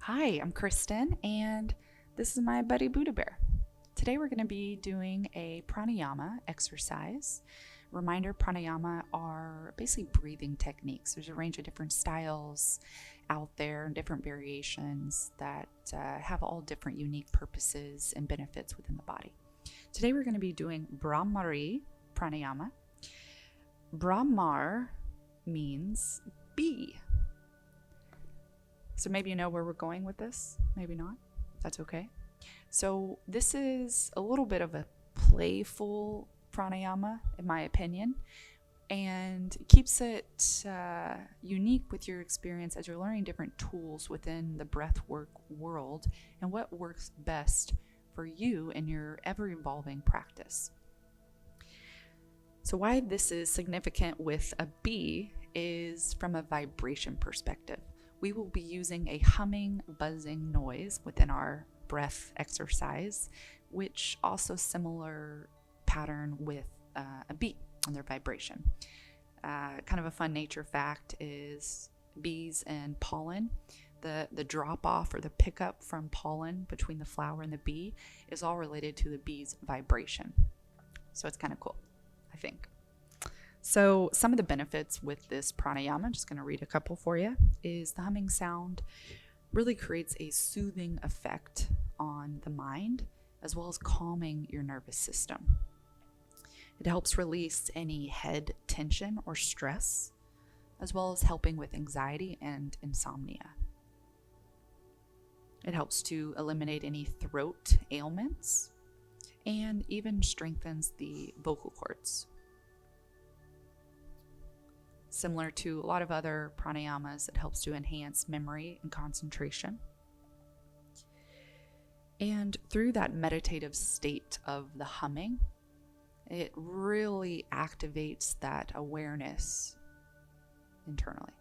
Hi, I'm Kristin, and this is my buddy Buddha Bear. Today we're going to be doing a pranayama exercise. Reminder, pranayama are basically breathing techniques. There's a range of different styles out there and different variations that have all different unique purposes and benefits within the body. Today we're going to be doing Bhramari Pranayama. Bhramar means bee. So maybe you know where we're going with this, maybe not. That's okay. So this is a little bit of a playful pranayama, in my opinion, and keeps it unique with your experience as you're learning different tools within the breathwork world and what works best for you in your ever-evolving practice. So why this is significant with a bee is from a vibration perspective. We will be using a humming, buzzing noise within our breath exercise, which also similar pattern with a bee and their vibration. Kind of a fun nature fact is bees and pollen. The drop off or the pickup from pollen between the flower and the bee is all related to the bee's vibration. So it's kind of cool, I think. So some of the benefits with this pranayama, I'm just going to read a couple for you, is the humming sound really creates a soothing effect on the mind as well as calming your nervous system. It helps release any head tension or stress as well as helping with anxiety and insomnia. It helps to eliminate any throat ailments and even strengthens the vocal cords. Similar to a lot of other pranayamas, it helps to enhance memory and concentration. And through that meditative state of the humming, it really activates that awareness internally.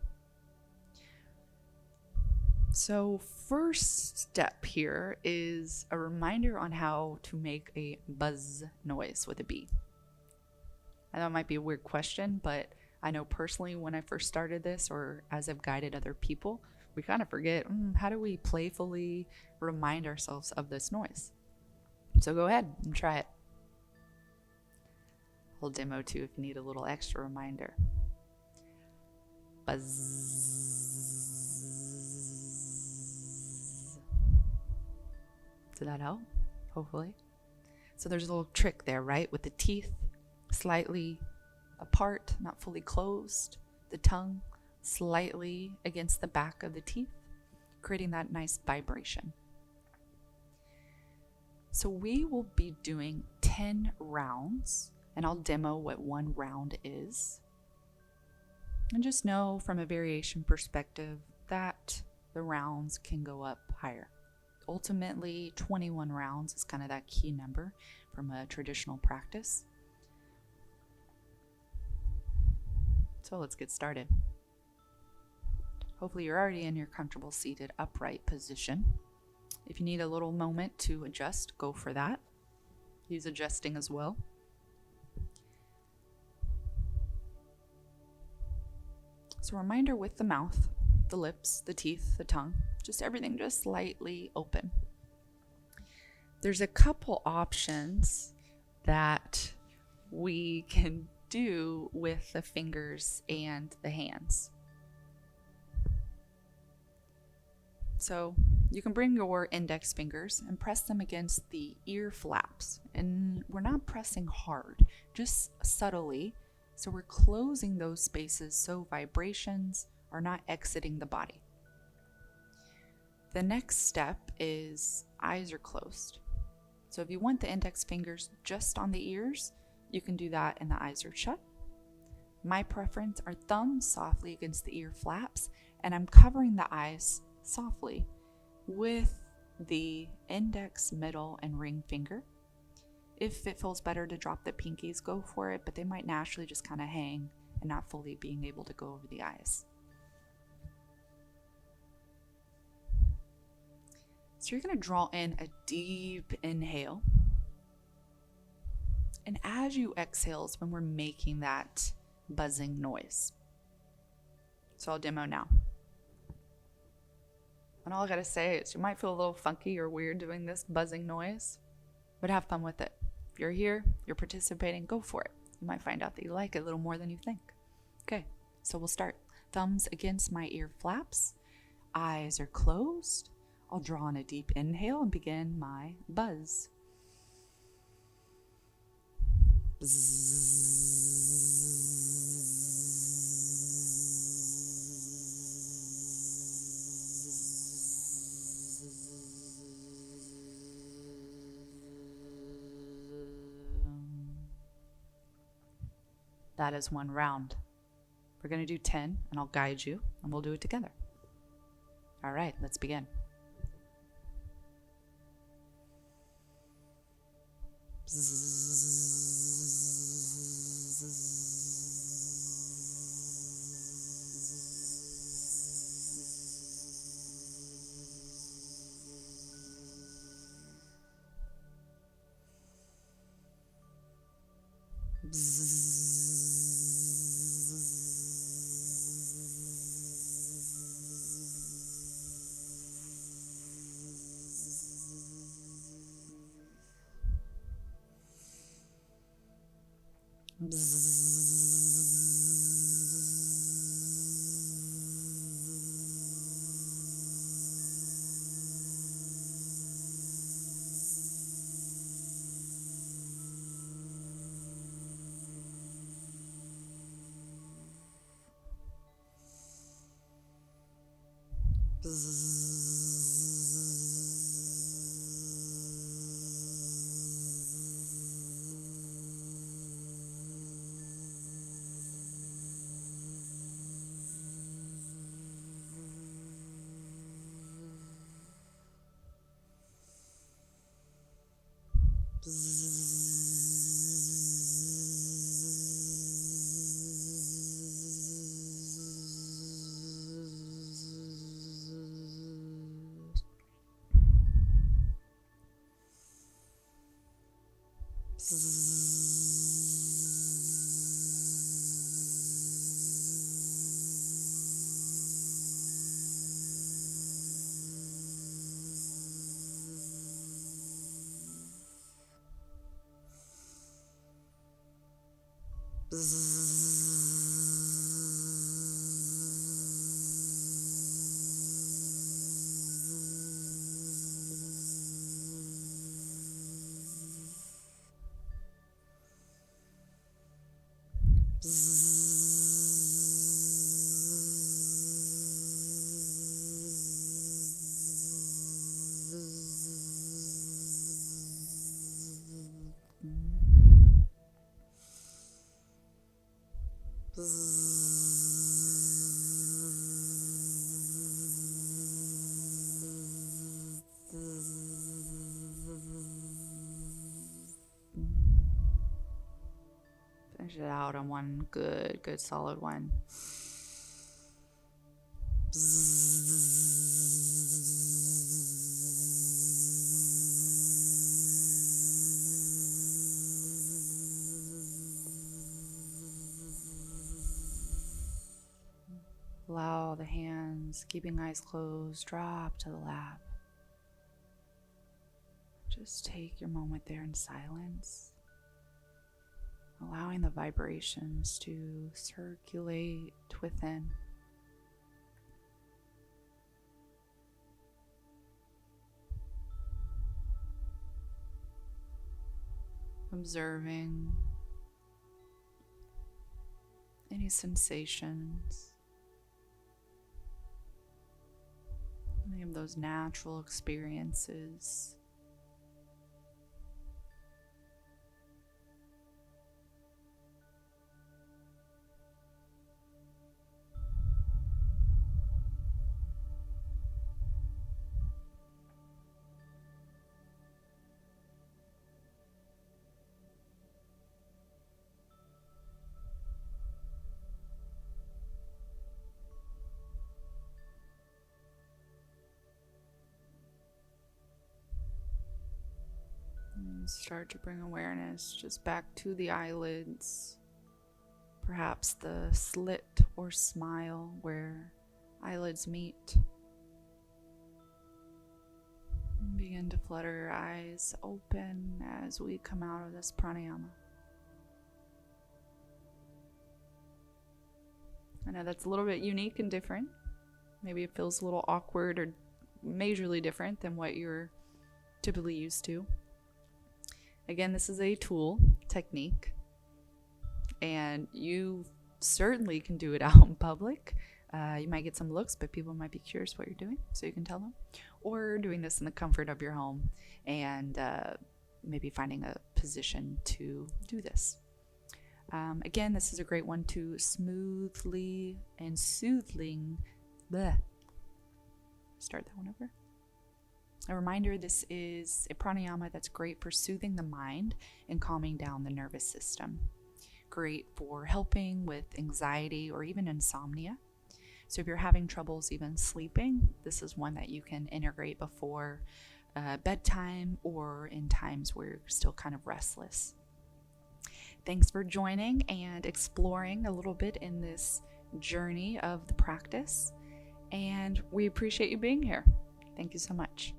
So first step here is a reminder on how to make a buzz noise with a bee. I know it might be a weird question, but I know personally when I first started this, or as I've guided other people, we kind of forget, how do we playfully remind ourselves of this noise? So go ahead and try it. I'll demo too if you need a little extra reminder. Buzz. Did that help? Hopefully. So there's a little trick there, right? With the teeth slightly apart, not fully closed, the tongue slightly against the back of the teeth, creating that nice vibration. So we will be doing 10 rounds, and I'll demo what one round is. And just know from a variation perspective that the rounds can go up higher. Ultimately, 21 rounds is kind of that key number from a traditional practice. So let's get started. Hopefully you're already in your comfortable seated upright position. If you need a little moment to adjust, go for that. He's adjusting as well. So reminder with the mouth, the lips, the teeth, the tongue, just everything just slightly open. There's a couple options that we can do with the fingers and the hands. So you can bring your index fingers and press them against the ear flaps. And we're not pressing hard, just subtly. So we're closing those spaces so vibrations are not exiting the body. The next step is eyes are closed. So if you want the index fingers just on the ears, you can do that and the eyes are shut. My preference are thumbs softly against the ear flaps, and I'm covering the eyes softly with the index, middle, and ring finger. If it feels better to drop the pinkies, go for it, but they might naturally just kind of hang and not fully being able to go over the eyes. So you're going to draw in a deep inhale. And as you exhale is when we're making that buzzing noise. So I'll demo now. And all I gotta say is you might feel a little funky or weird doing this buzzing noise, but have fun with it. If you're here, you're participating, go for it. You might find out that you like it a little more than you think. Okay, so we'll start. Thumbs against my ear flaps. Eyes are closed. I'll draw in a deep inhale and begin my buzz. That is one round. We're going to do 10, and I'll guide you, and we'll do it together. All right, let's begin. Finish it out on one good solid one. Allow the hands, keeping eyes closed, drop to the lap. Just take your moment there in silence, allowing the vibrations to circulate within. Observing any sensations, any of those natural experiences. And start to bring awareness just back to the eyelids, perhaps the slit or smile where eyelids meet. begin to flutter our eyes open as we come out of this pranayama. I know that's a little bit unique and different. Maybe it feels a little awkward or majorly different than what you're typically used to. Again, this is a tool, technique, and you certainly can do it out in public. You might get some looks, but people might be curious what you're doing, so you can tell them. Or doing this in the comfort of your home and maybe finding a position to do this. Again, this is a great one to smoothly and soothing. Start that one over. A reminder, this is a pranayama that's great for soothing the mind and calming down the nervous system. Great for helping with anxiety or even insomnia. So if you're having troubles even sleeping, this is one that you can integrate before bedtime or in times where you're still kind of restless. Thanks for joining and exploring a little bit in this journey of the practice. And we appreciate you being here. Thank you so much.